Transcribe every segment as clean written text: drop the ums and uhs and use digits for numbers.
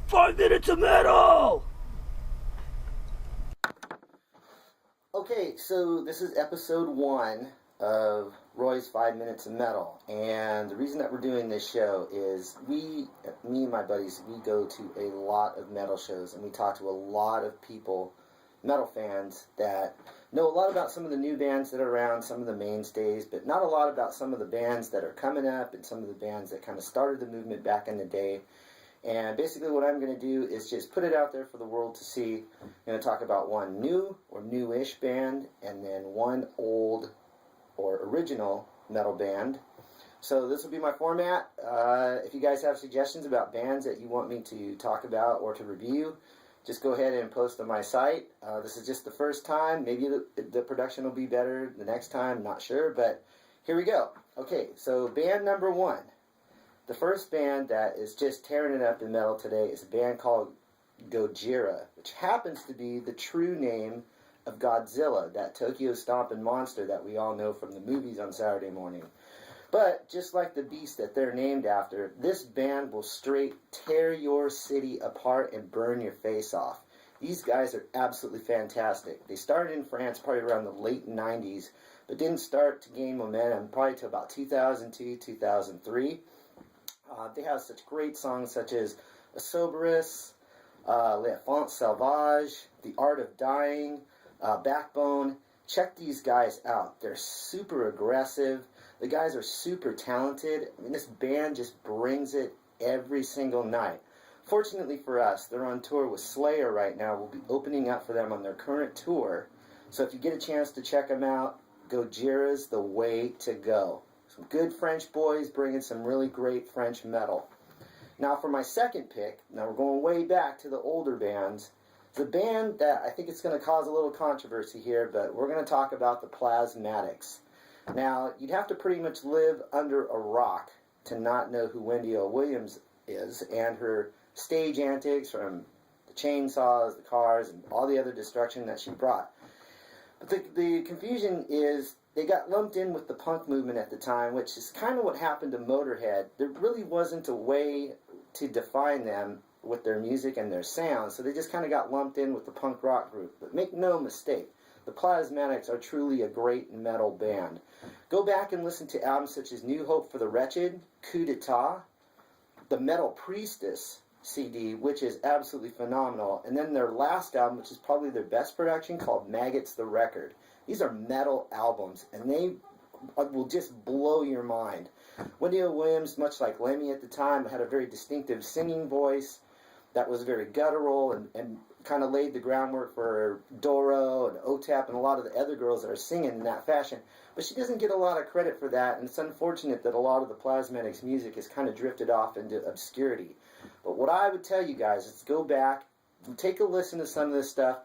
5 minutes of metal! Okay, so this is episode 1 of Roy's 5 Minutes of Metal, and the reason that we're doing this show is me and my buddies, we go to a lot of metal shows, and we talk to a lot of people, metal fans, that know a lot about some of the new bands that are around, some of the mainstays, but not a lot about some of the bands that are coming up, and some of the bands that kind of started the movement back in the day. And basically what I'm going to do is just put it out there for the world to see. I'm going to talk about one new or newish band, and then one old or original metal band. So this will be my format. If you guys have suggestions about bands that you want me to talk about or to review, just go ahead and post on my site. This is just the first time. Maybe the production will be better the next time, not sure, but here we go. Okay, so band number 1. The first band that is just tearing it up in metal today is a band called Gojira, which happens to be the true name of Godzilla, that Tokyo stomping monster that we all know from the movies on Saturday morning. But just like the beast that they're named after, this band will straight tear your city apart and burn your face off. These guys are absolutely fantastic. They started in France probably around the late 90s, but didn't start to gain momentum probably till about 2002, 2003. They have such great songs such as Asoberus, L'Enfant Sauvage, The Art of Dying, Backbone. Check these guys out. They're super aggressive. The guys are super talented. I mean, this band just brings it every single night. Fortunately for us, they're on tour with Slayer right now. We'll be opening up for them on their current tour. So if you get a chance to check them out, Gojira's the way to go. Some good French boys bringing some really great French metal. Now for my second pick, now we're going way back to the older bands. It's a band that I think it's going to cause a little controversy here, but we're going to talk about the Plasmatics. Now, you'd have to pretty much live under a rock to not know who Wendy O. Williams is and her stage antics, from the chainsaws, the cars, and all the other destruction that she brought. But the confusion is they got lumped in with the punk movement at the time, which is kind of what happened to Motorhead. There really wasn't a way to define them with their music and their sound, so they just kind of got lumped in with the punk rock group. But make no mistake, the Plasmatics are truly a great metal band. Go back and listen to albums such as New Hope for the Wretched, Coup d'Etat, the Metal Priestess CD, which is absolutely phenomenal, and then their last album, which is probably their best production, called Maggots the Record. These are metal albums, and they will just blow your mind. Wendy O. Williams, much like Lemmy at the time, had a very distinctive singing voice that was very guttural and kind of laid the groundwork for Doro and OTAP and a lot of the other girls that are singing in that fashion. But she doesn't get a lot of credit for that, and it's unfortunate that a lot of the Plasmatics music has kind of drifted off into obscurity. But what I would tell you guys is go back and take a listen to some of this stuff.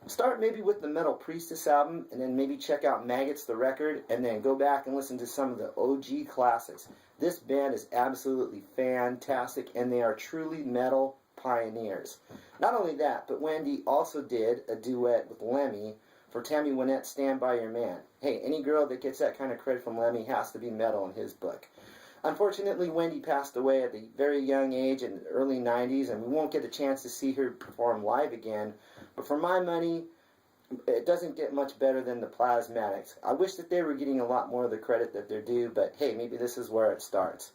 Start maybe with the Metal Priestess album, and then maybe check out Maggots the Record, and then go back and listen to some of the OG classics. This band is absolutely fantastic, and they are truly metal pioneers. Not only that, but Wendy also did a duet with Lemmy for Tammy Wynette's Stand By Your Man. Hey, any girl that gets that kind of credit from Lemmy has to be metal in his book. Unfortunately, Wendy passed away at a very young age in the early 90s, and we won't get a chance to see her perform live again. But for my money, it doesn't get much better than the Plasmatics. I wish that they were getting a lot more of the credit that they're due, but hey, maybe this is where it starts.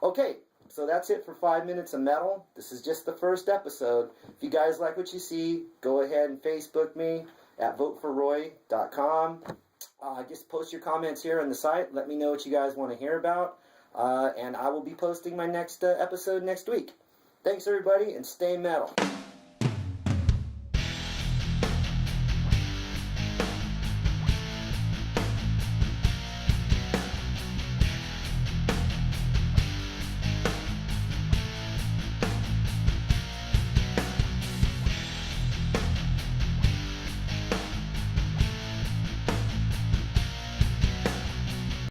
Okay, so that's it for 5 Minutes of Metal. This is just the first episode. If you guys like what you see, go ahead and Facebook me at voteforroy.com. Just post your comments here on the site. Let me know what you guys want to hear about. And I will be posting my next episode next week. Thanks, everybody, and stay metal.